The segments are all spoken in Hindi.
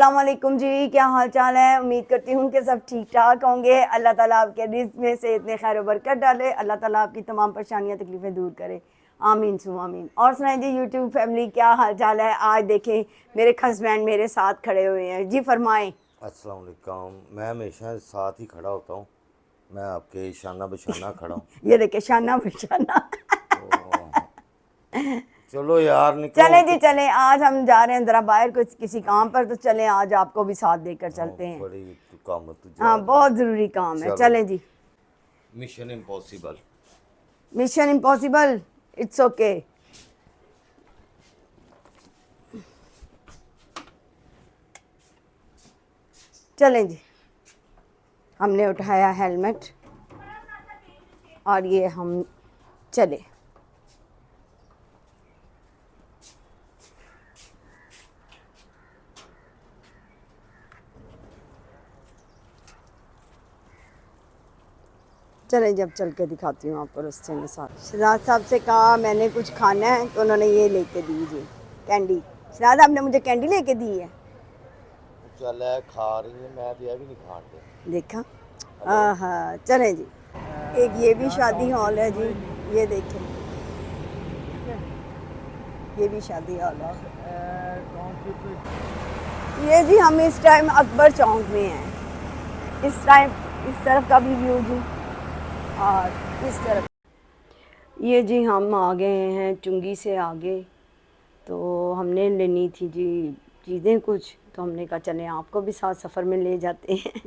अस्सलाम वालेकुम जी, क्या हाल चाल है। उम्मीद करती हूँ कि सब ठीक ठाक होंगे। अल्लाह ताला आपके रिज़्क़ में से इतने खैर व बरकत डाले। अल्लाह ताला आपकी तमाम परेशानियाँ तकलीफ़ें दूर करे। आमीन सुम्मा आमीन। और सुनाइए जी यूट्यूब फैमिली, क्या हाल चाल है। आज देखें मेरे हस्बैंड मेरे साथ खड़े हुए हैं जी, फरमाएं। अस्सलाम वालेकुम। मैं हमेशा साथ ही खड़ा होता हूँ। मैं आपके शाना बशाना खड़ा हूँ। ये देखे शाना बशाना। तो चलो यार निकलो चलें जी कुछ। चलें, आज हम जा रहे हैं ज़रा बाहर कुछ किसी काम पर, तो चलें आज आपको भी साथ देकर हाँ, चलते हैं। बड़ी तू काम तू जा हाँ, रही बहुत है। ज़रूरी काम है, चलो, चलें जी। Mission impossible. Mission impossible, it's okay. चलें जी। हमने उठाया हेलमेट और ये हम चले। चलें जब चल के दिखाती हूँ आपको रास्ते में साथ। शहजाद साहब से कहा मैंने कुछ खाना है, तो उन्होंने ये लेके दी जी, कैंडी। शहजाद आपने मुझे कैंडी लेके दी है, चल है खा रही है, मैं तो यह भी नहीं खान दे। देखा। हेलो। हाँ हाँ, चलें जी। एक ये भी शादी हॉल है जी, ये देखें, ये भी शादी हॉल है। ये जी हम इस टाइम अकबर चौक में हैं। इस टाइम इस तरफ का भी व्यू जी, और इस तरफ ये जी हम आ गए हैं चुंगी से आगे। तो हमने लेनी थी जी चीज़ें कुछ, तो हमने कहा चलें आपको भी साथ सफ़र में ले जाते हैं।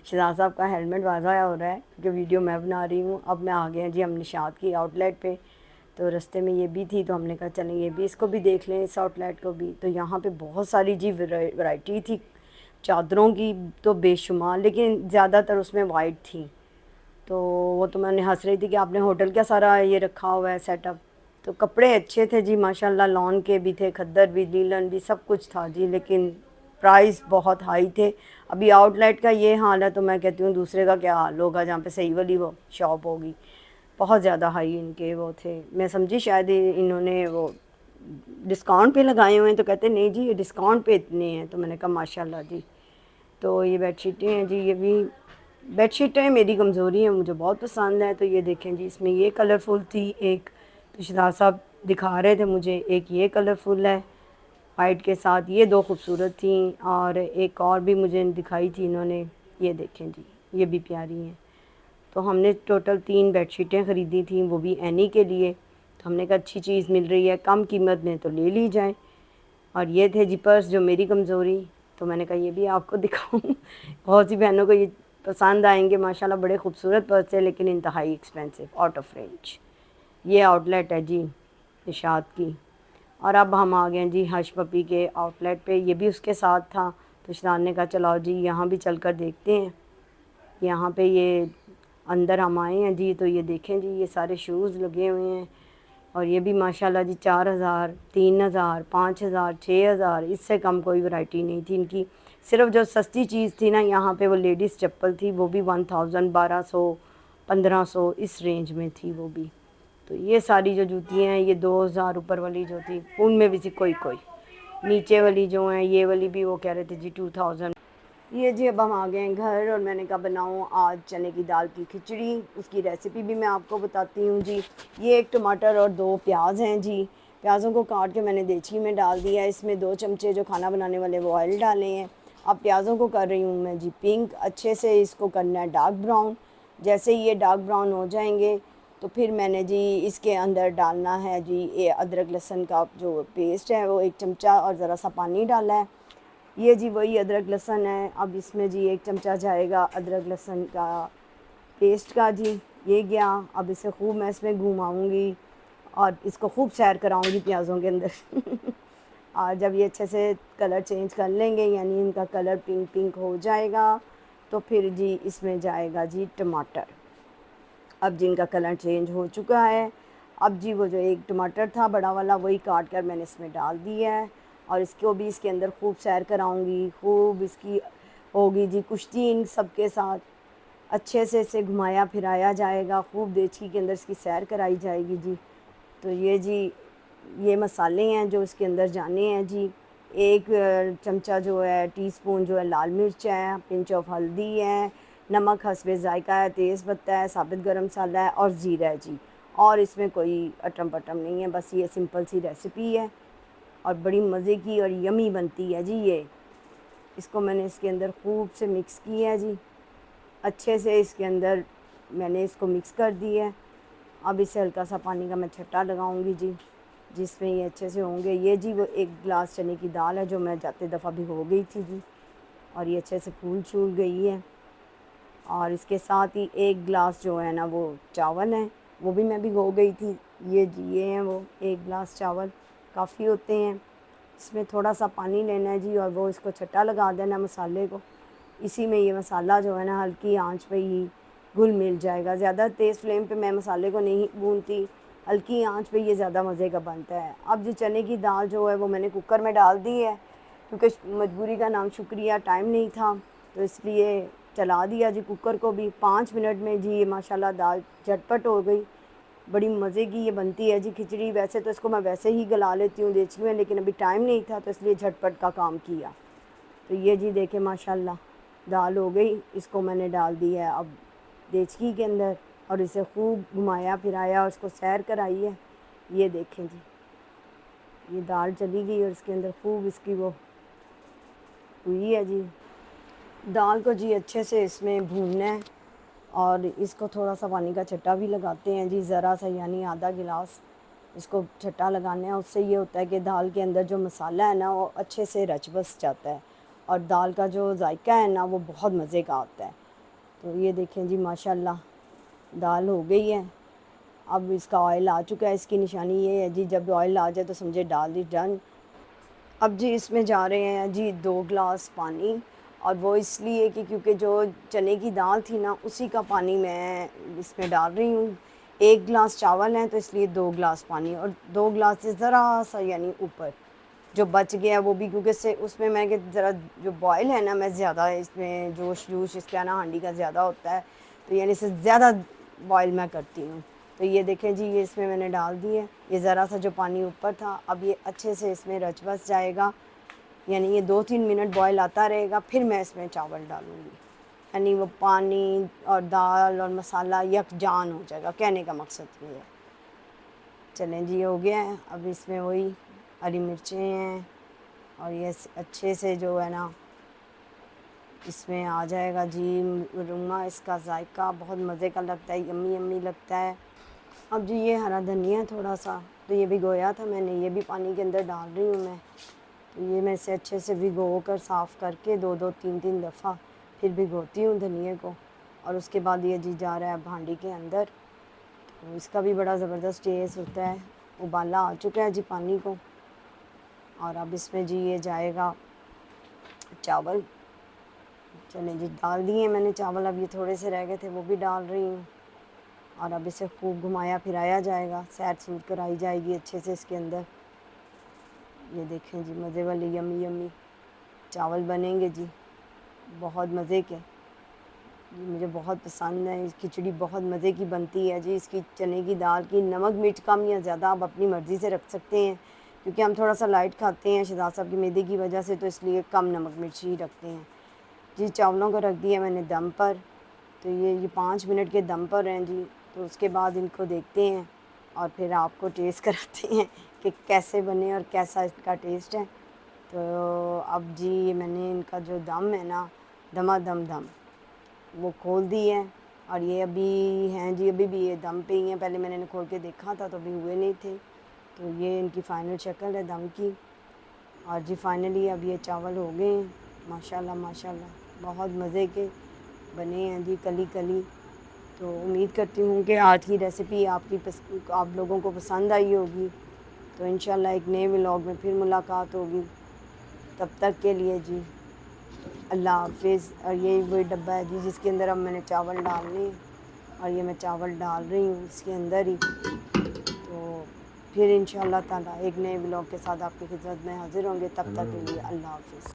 शहजाद साहब का हेलमेट वाज़ा हो रहा है क्योंकि वीडियो मैं बना रही हूँ। अब मैं आ गए हैं जी हम निशात की आउटलेट पे। तो रास्ते में ये भी थी, तो हमने कहा चलें ये भी, इसको भी देख लें, इस आउटलेट को भी। तो यहाँ पे बहुत सारी जी वैरायटी थी चादरों की, तो बेशुमार, लेकिन ज़्यादातर उसमें वाइट थी। तो वो तो मैंने हंस रही थी कि आपने होटल क्या सारा ये रखा हुआ है सेटअप। तो कपड़े अच्छे थे जी माशाल्लाह, लॉन के भी थे, खद्दर भी, लीलन भी, सब कुछ था जी, लेकिन प्राइस बहुत हाई थे। अभी आउटलेट का ये हाल है, तो मैं कहती हूँ दूसरे का क्या हाल होगा जहाँ पे सही वाली वो शॉप होगी। बहुत ज़्यादा हाई इनके वो थे। मैं समझी शायद इन्होंने वो डिस्काउंट पे लगाए हुए हैं, तो कहते नहीं जी ये डिस्काउंट पे इतने हैं। तो मैंने कहा माशाल्लाह जी। तो ये बेडशीटें हैं जी, ये भी बेडशीटें मेरी कमज़ोरी है, मुझे बहुत पसंद है। तो ये देखें जी, इसमें ये कलरफुल थी एक, तो शहजाद साहब दिखा रहे थे मुझे, एक ये कलरफुल है वाइट के साथ, ये दो खूबसूरत थी, और एक और भी मुझे दिखाई थी इन्होंने, ये देखें जी, ये भी प्यारी हैं। तो हमने टोटल 3 बेडशीटें ख़रीदी थी, वो भी एनी के लिए। तो हमने कहा अच्छी चीज़ मिल रही है कम कीमत में, तो ले ली जाए। और ये थे जी पर्स, जो मेरी कमज़ोरी, तो मैंने कहा ये भी आपको दिखाऊं। बहुत सी बहनों को ये पसंद आएंगे माशाल्लाह, बड़े खूबसूरत पर्स है, लेकिन इंतहाई एक्सपेंसिव, आउट ऑफ रेंज। ये आउटलेट है जी निशात की। और अब हम आ गए हैं जी हश पपी के आउटलेट पे, ये भी उसके साथ था। तो शरान ने कहा चलाओ जी यहाँ भी चल कर देखते हैं। यहाँ पे ये अंदर हम आए हैं जी, तो ये देखें जी ये सारे शूज़ लगे हुए हैं। और ये भी माशाल्लाह जी 4000, 3000, 5000, 6000, इससे कम कोई वैरायटी नहीं थी इनकी। सिर्फ जो सस्ती चीज़ थी ना यहाँ पे, वो लेडीज़ चप्पल थी, वो भी 1000, 1200, 1500 इस रेंज में थी वो भी। तो ये सारी जो जूतियाँ हैं, ये 2000 ऊपर वाली जो थी, उनमें भी थी कोई कोई। नीचे वाली जो हैं, ये वाली भी वो कह रहे थे जी 2000। ये जी अब हम आ गए हैं घर, और मैंने कहा बनाऊँ आज चने की दाल की खिचड़ी। उसकी रेसिपी भी मैं आपको बताती हूँ जी। ये एक टमाटर और 2 प्याज हैं जी। प्याज़ों को काट के मैंने देचकी में डाल दिया है। इसमें 2 चमचे जो खाना बनाने वाले वो ऑयल डाले हैं। अब प्याज़ों को कर रही हूँ मैं जी पिंक, अच्छे से इसको करना है डार्क ब्राउन। जैसे ही ये डार्क ब्राउन हो जाएंगे, तो फिर मैंने जी इसके अंदर डालना है जी ये अदरक लहसुन का जो पेस्ट है वो 1 चमचा, और ज़रा सा पानी डाला है। ये जी वही अदरक लहसुन है। अब इसमें जी 1 चमचा जाएगा अदरक लहसुन का पेस्ट का जी, ये गया। अब इसे खूब मैं इसमें घुमाऊँगी और इसको खूब सैर कराऊँगी प्याज़ों के अंदर। और जब ये अच्छे से कलर चेंज कर लेंगे, यानी इनका कलर पिंक पिंक हो जाएगा, तो फिर जी इसमें जाएगा जी टमाटर। अब जिनका कलर चेंज हो चुका है, अब जी वो जो एक टमाटर था बड़ा वाला, वही काट कर मैंने इसमें डाल दिया है। और इसको भी इसके अंदर खूब सैर कराऊंगी, खूब इसकी होगी जी कुश्ती इन सब के साथ। अच्छे से इसे घुमाया फिराया जाएगा, खूब देचकी के अंदर इसकी सैर कराई जाएगी जी। तो ये जी ये मसाले हैं जो इसके अंदर जाने हैं जी। एक चमचा जो है टीस्पून जो है लाल मिर्च है, पिंच ऑफ हल्दी है, नमक हस्बे ज़ायका है, तेज़ पत्ता है, साबित गरम मसाला है और ज़ीरा है जी। और इसमें कोई अटम पटम नहीं है, बस ये सिंपल सी रेसिपी है और बड़ी मज़े की और यमी बनती है जी ये। इसको मैंने इसके अंदर खूब से मिक्स किया है जी, अच्छे से इसके अंदर मैंने इसको मिक्स कर दिया है। अब इसे हल्का सा पानी का मैं छट्टा लगाऊंगी जी, जिसमें ये अच्छे से होंगे। ये जी वो 1 गिलास चने की दाल है जो मैं जाते दफ़ा भिगो गई थी जी, और ये अच्छे से फूल छूल गई है। और इसके साथ ही 1 गिलास जो है ना वो चावल है, वो भी मैं भिगो गई थी। ये जी ये हैं वो 1 गिलास चावल, काफ़ी होते हैं। इसमें थोड़ा सा पानी लेना है जी और वो इसको छट्टा लगा देना मसाले को। इसी में ये मसाला जो है ना हल्की आंच पे ही घुल मिल जाएगा। ज़्यादा तेज़ फ्लेम पे मैं मसाले को नहीं भूनती, हल्की आंच पे ये ज़्यादा मज़े का बनता है। अब जो चने की दाल जो है वो मैंने कुकर में डाल दी है, क्योंकि मजबूरी का नाम शुक्रिया, टाइम नहीं था तो इसलिए चला दिया जी कुकर को भी। 5 मिनट में जी ये माशाल्लाह दाल झटपट हो गई। बड़ी मज़े की ये बनती है जी खिचड़ी। वैसे तो इसको मैं वैसे ही गला लेती हूँ देचकी में, लेकिन अभी टाइम नहीं था तो इसलिए झटपट का काम किया। तो ये जी देखें माशाल्लाह दाल हो गई। इसको मैंने डाल दी है अब देचकी के अंदर और इसे खूब घुमाया फिराया और इसको सैर कराई है। ये देखें जी ये दाल चली गई और इसके अंदर खूब इसकी वो हुई है जी। दाल को जी अच्छे से इसमें भूनना है और इसको थोड़ा सा पानी का छट्टा भी लगाते हैं जी, ज़रा सा यानी आधा गिलास इसको छट्टा लगाना है। उससे ये होता है कि दाल के अंदर जो मसाला है ना वो अच्छे से रच बस जाता है और दाल का जो जायका है ना वो बहुत मज़े का आता है। तो ये देखें जी माशाल्लाह दाल हो गई है। अब इसका ऑयल आ चुका है। इसकी निशानी ये है जी, जब ऑयल आ जाए तो समझे दाल इज़ डन। अब जी इसमें जा रहे हैं जी 2 गिलास पानी, और वो इसलिए कि क्योंकि जो चने की दाल थी ना उसी का पानी मैं इसमें डाल रही हूँ। 1 गिलास चावल हैं तो इसलिए 2 गिलास पानी, और 2 गिलास से ज़रा सा यानी ऊपर जो बच गया वो भी, क्योंकि से उसमें मैं कि ज़रा जो बॉयल है ना मैं ज़्यादा इसमें जोश जूश इसका ना हांडी का ज़्यादा होता है, तो यानी से ज़्यादा बॉयल मैं करती हूँ। तो ये देखें जी ये इसमें मैंने डाल दी है। ये ज़रा सा जो पानी ऊपर था अब ये अच्छे से इसमें रच बस जाएगा, यानी ये 2-3 मिनट बॉयल आता रहेगा, फिर मैं इसमें चावल डालूँगी। यानी वो पानी और दाल और मसाला यकजान हो जाएगा, कहने का मकसद ये है। चलें जी हो गया है। अब इसमें वही हरी मिर्चें हैं और ये अच्छे से जो है ना इसमें आ जाएगा जी रुमा। इसका जायका बहुत मज़े का लगता है, यम्मी यम्मी लगता है। अब जी ये हरा धनिया थोड़ा सा तो ये भिगोया था मैंने, ये भी पानी के अंदर डाल रही हूँ मैं। तो ये मैं इसे अच्छे से भिगो कर साफ़ करके 2-2 3-3 दफ़ा फिर भिगोती हूँ धनिए को, और उसके बाद ये जी जा रहा है भांडी के अंदर। तो इसका भी बड़ा ज़बरदस्त टेस्ट होता है। उबाला आ चुका है जी पानी को, और अब इसमें जी ये जाएगा चावल। चलें जी डाल दिए मैंने चावल, अब ये थोड़े से रह गए थे वो भी डाल रही हूँ, और अब इसे खूब घुमाया फिराया जाएगा, सैर सूर कराई जाएगी अच्छे से इसके अंदर। ये देखें जी मज़े वाले यम्मी यम्मी चावल बनेंगे जी, बहुत मज़े के। ये मुझे बहुत पसंद है। खिचड़ी बहुत मज़े की बनती है जी। इसकी चने की दाल की नमक मिर्च कम या ज़्यादा आप अपनी मर्ज़ी से रख सकते हैं, क्योंकि हम थोड़ा सा लाइट खाते हैं शहजाद साहब की मैदे की वजह से, तो इसलिए कम नमक मिर्च ही रखते हैं जी। चावलों को रख दिया मैंने दम पर, तो ये 5 मिनट के दम पर हैं जी। तो उसके बाद इनको देखते हैं और फिर आपको टेस्ट कराते हैं कि कैसे बने और कैसा इसका टेस्ट है। तो अब जी मैंने इनका जो दम है ना दमादम दम वो खोल दी है, और ये अभी हैं जी अभी भी ये दम पे ही हैं। पहले मैंने इन्हें खोल के देखा था तो अभी हुए नहीं थे। तो ये इनकी फ़ाइनल शक्ल है दम की, और जी फाइनली अब ये चावल हो गए हैं माशाल्लाह माशाल्लाह, बहुत मज़े के बने हैं जी कली कली। तो उम्मीद करती हूँ कि आज की रेसिपी आप लोगों को पसंद आई होगी। तो इंशाल्लाह एक नए व्लॉग में फिर मुलाकात होगी। तब तक के लिए जी अल्लाह हाफिज़। और ये वही डब्बा है जी जिसके अंदर अब मैंने चावल डालने हैं, और ये मैं चावल डाल रही हूँ इसके अंदर ही। तो फिर इंशाल्लाह ताला एक नए व्लॉग के साथ आपकी खिदमत में हाज़िर होंगे। तब तक के लिए अल्लाह हाफिज़।